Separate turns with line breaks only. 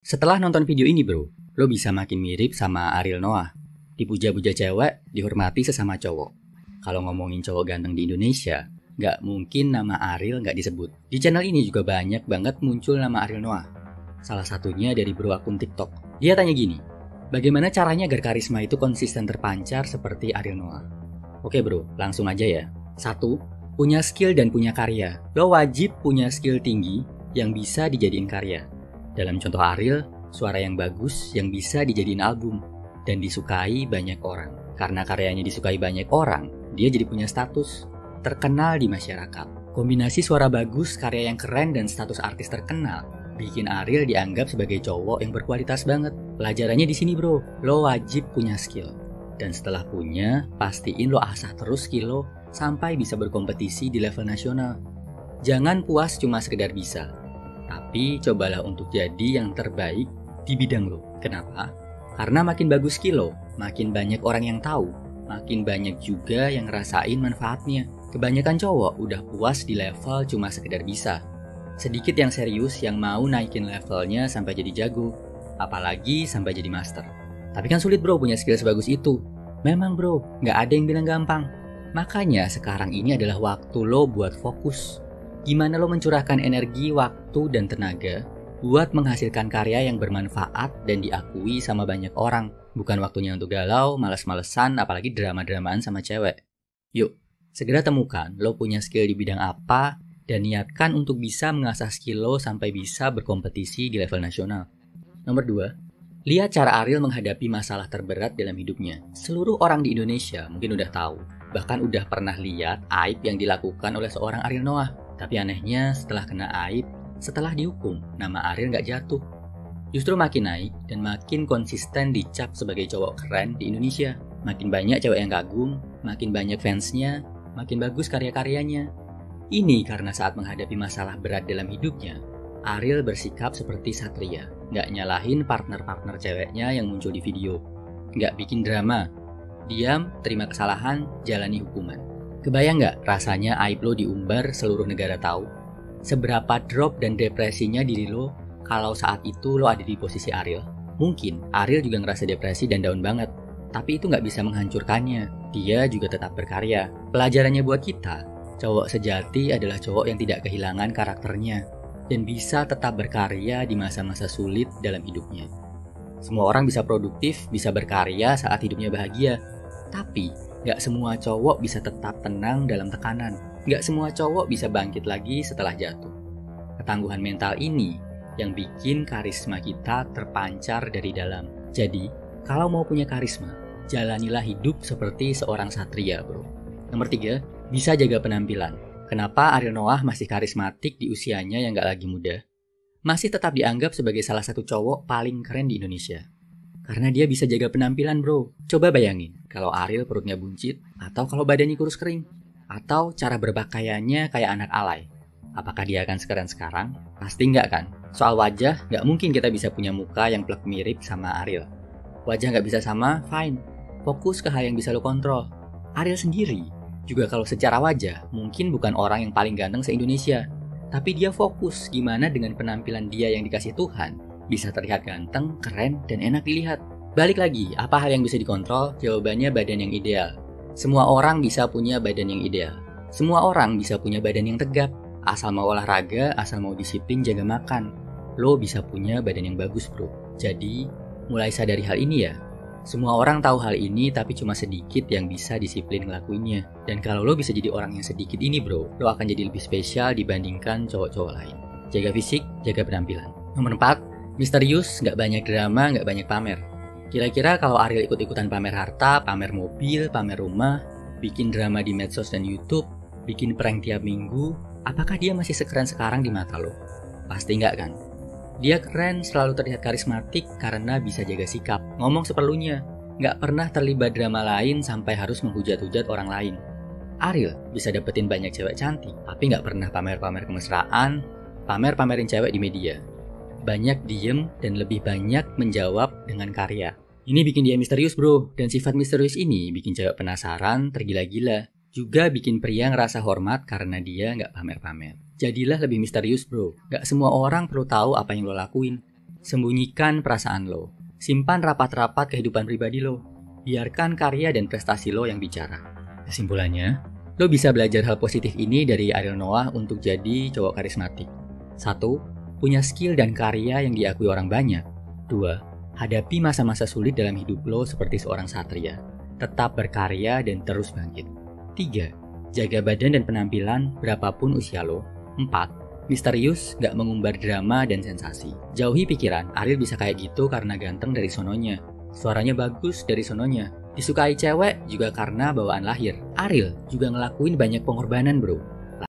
Setelah nonton video ini bro, lo bisa makin mirip sama Ariel Noah. Dipuja-puja cewek, dihormati sesama cowok. Kalau ngomongin cowok ganteng di Indonesia, nggak mungkin nama Ariel nggak disebut. Di channel ini juga banyak banget muncul nama Ariel Noah. Salah satunya dari bro akun TikTok. Dia tanya gini, bagaimana caranya agar karisma itu konsisten terpancar seperti Ariel Noah? Oke bro, langsung aja ya. 1. Punya skill dan punya karya. Lo wajib punya skill tinggi yang bisa dijadiin karya. Dalam contoh Ariel, suara yang bagus yang bisa dijadiin album dan disukai banyak orang. Karena karyanya disukai banyak orang, dia jadi punya status terkenal di masyarakat. Kombinasi suara bagus, karya yang keren, dan status artis terkenal bikin Ariel dianggap sebagai cowok yang berkualitas banget. Pelajarannya di sini bro, lo wajib punya skill. Dan setelah punya, pastiin lo asah terus skill lo sampai bisa berkompetisi di level nasional. Jangan puas cuma sekedar bisa, tapi cobalah untuk jadi yang terbaik di bidang lo. Kenapa? Karena makin bagus skill lo, makin banyak orang yang tahu, makin banyak juga yang ngerasain manfaatnya. Kebanyakan cowok udah puas di level cuma sekedar bisa. Sedikit yang serius yang mau naikin levelnya sampai jadi jago, apalagi sampai jadi master. Tapi kan sulit bro punya skill sebagus itu. Memang bro, nggak ada yang bilang gampang. Makanya sekarang ini adalah waktu lo buat fokus. Gimana lo mencurahkan energi, waktu, dan tenaga buat menghasilkan karya yang bermanfaat dan diakui sama banyak orang. Bukan waktunya untuk galau, males-malesan, apalagi drama-dramaan sama cewek. Yuk, segera temukan lo punya skill di bidang apa dan niatkan untuk bisa mengasah skill lo sampai bisa berkompetisi di level nasional. Nomor 2, lihat cara Ariel menghadapi masalah terberat dalam hidupnya. Seluruh orang di Indonesia mungkin udah tahu, bahkan udah pernah lihat aib yang dilakukan oleh seorang Ariel Noah. Tapi anehnya setelah kena aib, setelah dihukum, nama Ariel nggak jatuh. Justru makin naik dan makin konsisten dicap sebagai cowok keren di Indonesia. Makin banyak cewek yang kagum, makin banyak fansnya, makin bagus karya-karyanya. Ini karena saat menghadapi masalah berat dalam hidupnya, Ariel bersikap seperti satria. Nggak nyalahin partner-partner ceweknya yang muncul di video. Nggak bikin drama. Diam, terima kesalahan, jalani hukuman. Kebayang nggak rasanya aib lo diumbar seluruh negara tahu? Seberapa drop dan depresinya diri lo kalau saat itu lo ada di posisi Ariel? Mungkin Ariel juga ngerasa depresi dan down banget, tapi itu nggak bisa menghancurkannya. Dia juga tetap berkarya. Pelajarannya buat kita, cowok sejati adalah cowok yang tidak kehilangan karakternya dan bisa tetap berkarya di masa-masa sulit dalam hidupnya. Semua orang bisa produktif, bisa berkarya saat hidupnya bahagia, tapi gak semua cowok bisa tetap tenang dalam tekanan. Gak semua cowok bisa bangkit lagi setelah jatuh. Ketangguhan mental ini yang bikin karisma kita terpancar dari dalam. Jadi, kalau mau punya karisma, jalanilah hidup seperti seorang satria bro. Nomor 3, bisa jaga penampilan. Kenapa Ariel Noah masih karismatik di usianya yang gak lagi muda? Masih tetap dianggap sebagai salah satu cowok paling keren di Indonesia. Karena dia bisa jaga penampilan bro. Coba bayangin, kalau Ariel perutnya buncit, atau kalau badannya kurus kering, atau cara berpakaiannya kayak anak alay. Apakah dia akan sekeren sekarang? Pasti enggak kan? Soal wajah, nggak mungkin kita bisa punya muka yang plek mirip sama Ariel. Wajah nggak bisa sama, fine. Fokus ke hal yang bisa lo kontrol. Ariel sendiri, juga kalau secara wajah, mungkin bukan orang yang paling ganteng se-Indonesia. Tapi dia fokus gimana dengan penampilan dia yang dikasih Tuhan bisa terlihat ganteng, keren, dan enak dilihat. Balik lagi, apa hal yang bisa dikontrol? Jawabannya badan yang ideal. Semua orang bisa punya badan yang ideal. Semua orang bisa punya badan yang tegap. Asal mau olahraga, asal mau disiplin jaga makan. Lo bisa punya badan yang bagus bro. Jadi, mulai sadari hal ini ya. Semua orang tahu hal ini tapi cuma sedikit yang bisa disiplin ngelakuinnya. Dan kalau lo bisa jadi orang yang sedikit ini bro, lo akan jadi lebih spesial dibandingkan cowok-cowok lain. Jaga fisik, jaga penampilan. Nomor 4, misterius, nggak banyak drama, nggak banyak pamer. Kira-kira kalau Ariel ikut-ikutan pamer harta, pamer mobil, pamer rumah, bikin drama di medsos dan YouTube, bikin prank tiap minggu, apakah dia masih sekeren sekarang di mata lo? Pasti nggak kan? Dia keren, selalu terlihat karismatik karena bisa jaga sikap, ngomong seperlunya, nggak pernah terlibat drama lain sampai harus menghujat-hujat orang lain. Ariel bisa dapetin banyak cewek cantik, tapi nggak pernah pamer-pamer kemesraan, pamer-pamerin cewek di media. Banyak diem dan lebih banyak menjawab dengan karya. Ini bikin dia misterius bro, dan sifat misterius ini bikin cewek penasaran, tergila-gila. Juga bikin pria ngerasa hormat karena dia nggak pamer-pamer. Jadilah lebih misterius bro, nggak semua orang perlu tahu apa yang lo lakuin. Sembunyikan perasaan lo. Simpan rapat-rapat kehidupan pribadi lo. Biarkan karya dan prestasi lo yang bicara. Kesimpulannya, lo bisa belajar hal positif ini dari Ariel Noah untuk jadi cowok karismatik. 1. Punya skill dan karya yang diakui orang banyak. 2. Hadapi masa-masa sulit dalam hidup lo seperti seorang satria. Tetap berkarya dan terus bangkit. 3. Jaga badan dan penampilan berapapun usia lo. 4. Misterius, gak mengumbar drama dan sensasi. Jauhi pikiran, Ariel bisa kayak gitu karena ganteng dari sononya. Suaranya bagus dari sononya. Disukai cewek juga karena bawaan lahir. Ariel juga ngelakuin banyak pengorbanan bro.